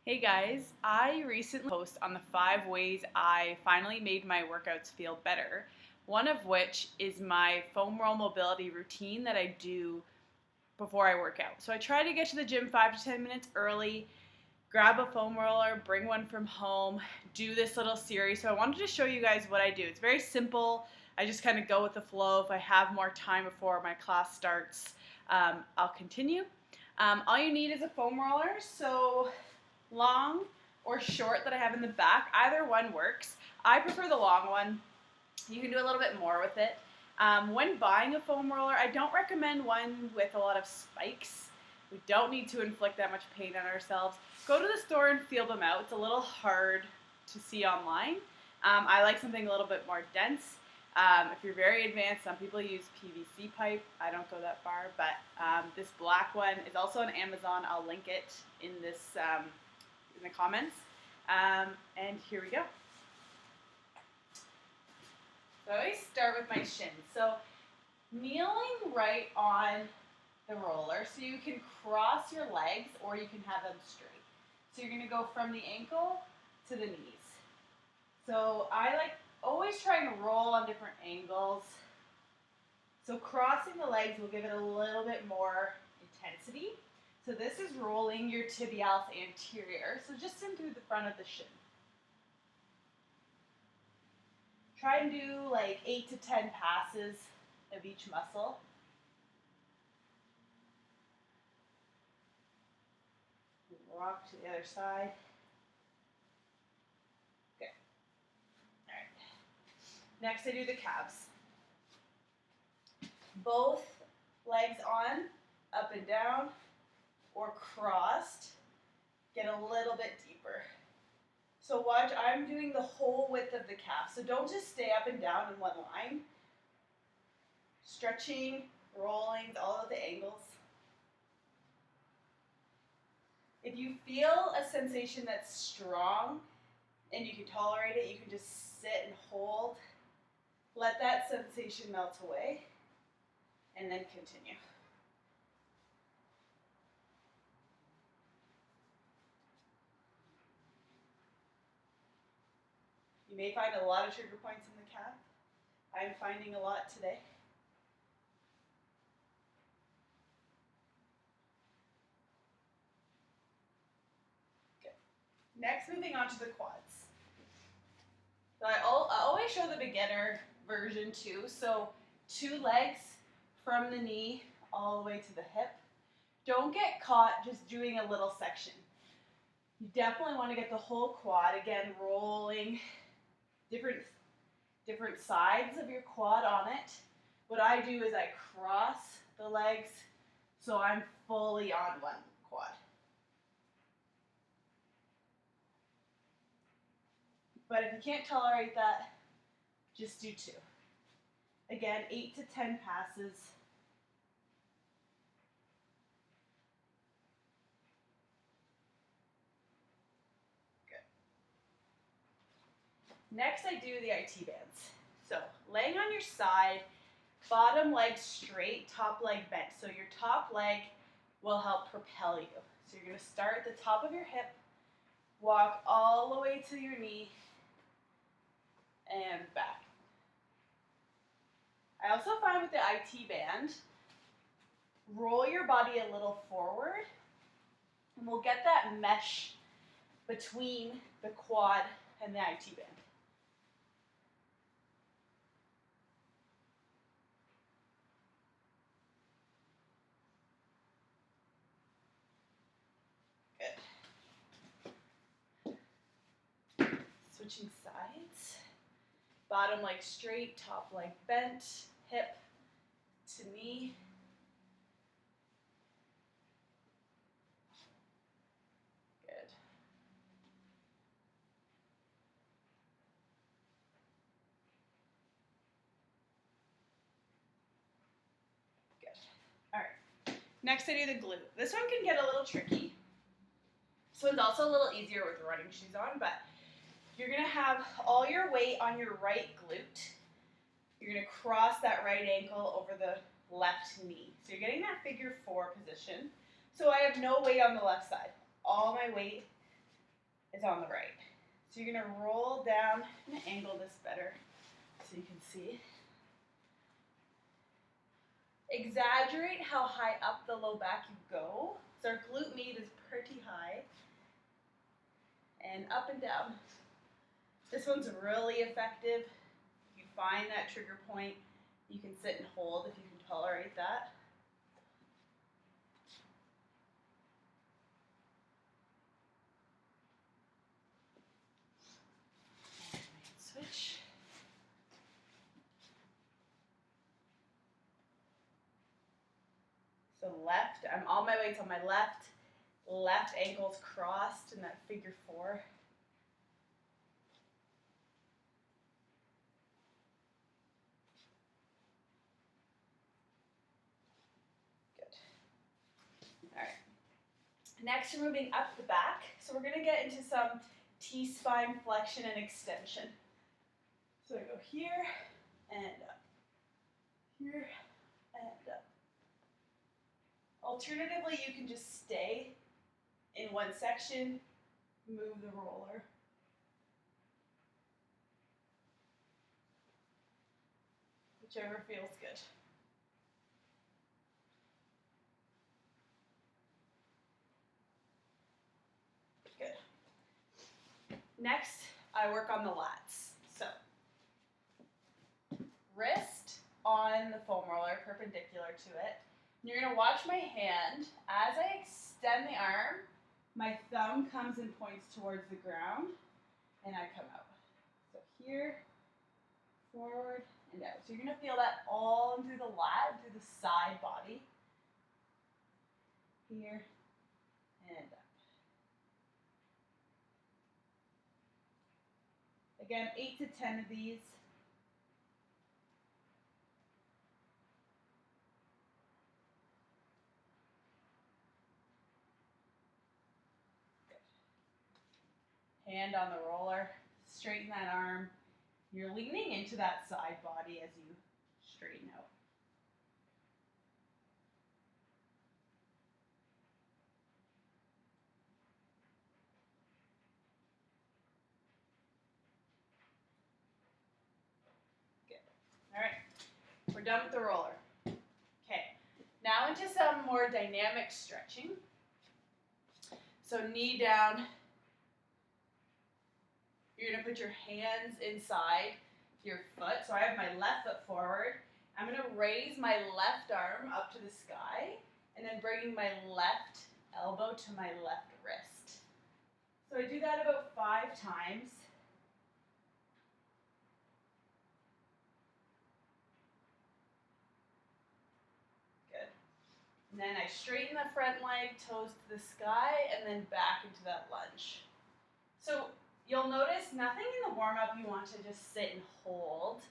Hey guys, I recently posted on the 5 ways I finally made my workouts feel better. One of which is my foam roll mobility routine that I do before I work out. So I try to get to the gym 5 to 10 minutes early, grab a foam roller, bring one from home, do this little series. So I wanted to show you guys what I do. It's very simple. I just kind of go with the flow. If I have more time before my class starts, I'll continue. All you need is a foam roller. So long or short that I have in the back. Either one works. I prefer the long one. You can do a little bit more with it. When buying a foam roller, I don't recommend one with a lot of spikes. We don't need to inflict that much pain on ourselves. Go to the store and feel them out. It's a little hard to see online. I like something a little bit more dense. If you're very advanced, some people use PVC pipe. I don't go that far, but this black one is also on Amazon. I'll link it in this in the comments. And here we go. So I always start with my shin. So kneeling right on the roller, so you can cross your legs or you can have them straight. So you're going to go from the ankle to the knees. So I always try and roll on different angles. So crossing the legs will give it a little bit more intensity. So this is rolling your tibialis anterior, so just in through the front of the shin. Try and do like 8 to 10 passes of each muscle. Rock to the other side. Okay. All right. Next I do the calves. Both legs on, up and down, or crossed. Get a little bit deeper. So watch, I'm doing the whole width of the calf. So don't just stay up and down in one line. Stretching, rolling, all of the angles. If you feel a sensation that's strong and you can tolerate it, you can just sit and hold. Let that sensation melt away and then continue. You may find a lot of trigger points in the calf. I'm finding a lot today. Okay. Next, moving on to the quads. So I always show the beginner version too. So 2 legs from the knee all the way to the hip. Don't get caught just doing a little section. You definitely want to get the whole quad. Again, rolling different sides of your quad on it. What I do is I cross the legs so I'm fully on one quad. But if you can't tolerate that, just do 2. Again, 8 to 10 passes. Good. Next, I do the IT bands. So, laying on your side, bottom leg straight, top leg bent. So your top leg will help propel you. So you're going to start at the top of your hip, walk all the way to your knee, and back. I also find with the IT band, roll your body a little forward, and we'll get that mesh between the quad and the IT band. Good. Switching sides. Bottom leg straight, top leg bent, hip to knee. Good. Good. All right. Next, I do the glute. This one can get a little tricky. This one's also a little easier with running shoes on, but you're going to have all your weight on your right glute. You're going to cross that right ankle over the left knee. So you're getting that figure 4 position. So I have no weight on the left side. All my weight is on the right. So you're gonna roll down, I'm gonna angle this better so you can see. Exaggerate how high up the low back you go. So our glute med is pretty high. And up and down. This one's really effective. If you find that trigger point, you can sit and hold if you can tolerate that. Switch. So left, all my weight's on my left ankle's crossed in that figure 4. Alright, next we're moving up the back. So we're going to get into some T-spine flexion and extension. So I go here and up, here and up. Alternatively, you can just stay in one section, move the roller. Whichever feels good. Next, I work on the lats. So, wrist on the foam roller, perpendicular to it. And you're gonna watch my hand. As I extend the arm, my thumb comes and points towards the ground, and I come out. So here, forward, and out. So you're gonna feel that all through the lat, through the side body. Here, and up. Again, 8 to 10 of these. Good. Hand on the roller, straighten that arm. You're leaning into that side body as you straighten out. All right, we're done with the roller. Okay, now into some more dynamic stretching. So knee down. You're gonna put your hands inside your foot. So I have my left foot forward. I'm gonna raise my left arm up to the sky and then bringing my left elbow to my left wrist. So I do that about 5 times. And then I straighten the front leg, toes to the sky, and then back into that lunge. So you'll notice nothing in the warm-up you want to just sit and hold.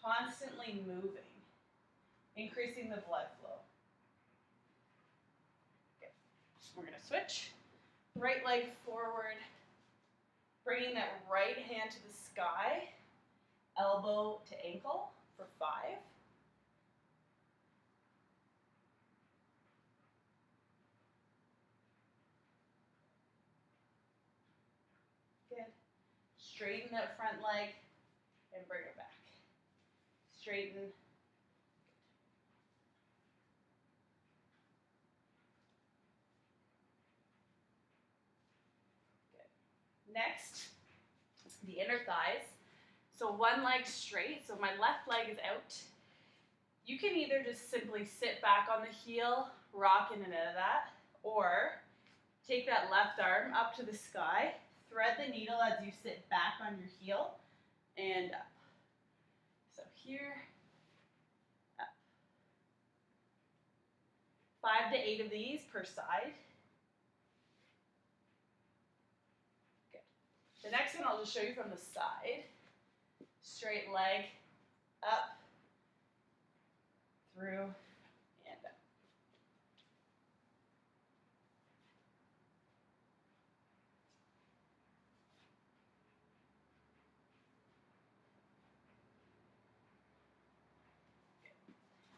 Constantly moving, increasing the blood flow. Okay. We're going to switch. Right leg forward, bringing that right hand to the sky, elbow to ankle for 5. Straighten that front leg and bring it back. Straighten. Good. Next, the inner thighs. So one leg straight, so my left leg is out. You can either just simply sit back on the heel, rock in and out of that, or take that left arm up to the sky, thread the needle as you sit back on your heel, and up. So here, up. 5 to 8 of these per side. Good. The next one I'll just show you from the side. Straight leg, up, through, and up.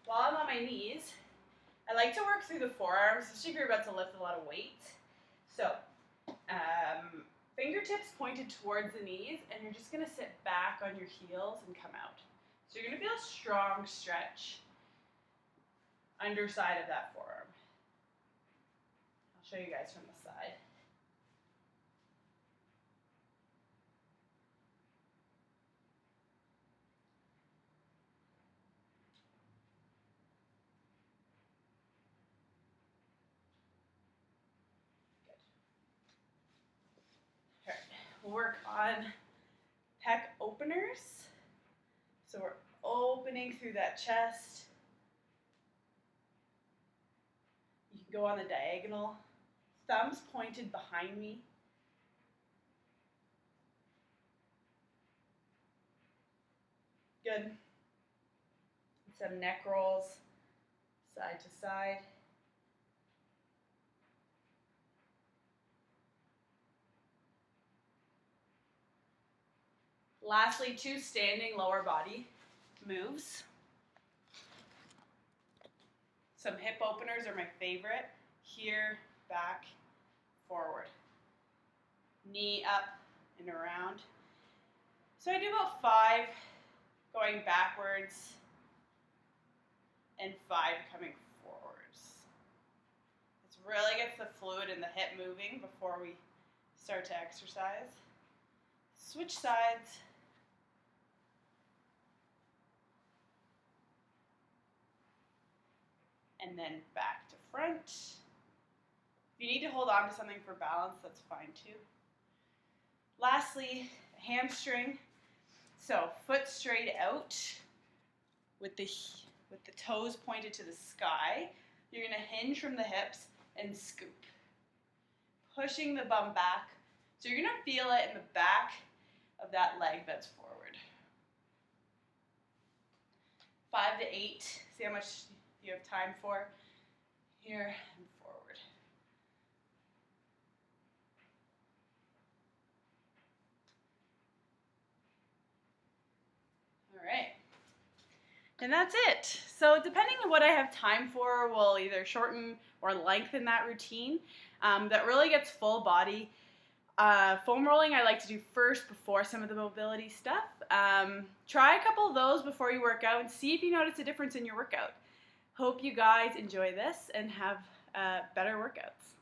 While I'm on my knees, I like to work through the forearms, especially if you're about to lift a lot of weight. So Fingertips pointed towards the knees, and you're just going to sit back on your heels and come out. So you're going to feel a strong stretch underside of that forearm. I'll show you guys from the side. Good. All right. We'll work on Pec Openers. So we're opening through that chest. You can go on the diagonal. Thumbs pointed behind me. Good. Some neck rolls, side to side. Lastly, 2 standing lower body moves. Some hip openers are my favorite. Here, back, forward. Knee up and around. So I do about 5 going backwards and 5 coming forwards. This really gets the fluid in the hip moving before we start to exercise. Switch sides. And then back to front. If you need to hold on to something for balance, that's fine too. Lastly, hamstring. So foot straight out with the toes pointed to the sky. You're going to hinge from the hips and scoop. Pushing the bum back. So you're going to feel it in the back of that leg that's forward. 5 to 8. See how much you have time for. Here and forward. All right. And that's it. So depending on what I have time for, we'll either shorten or lengthen that routine. That really gets full body. Foam rolling I like to do first before some of the mobility stuff. Try a couple of those before you work out and see if you notice a difference in your workout. Hope you guys enjoy this and have better workouts.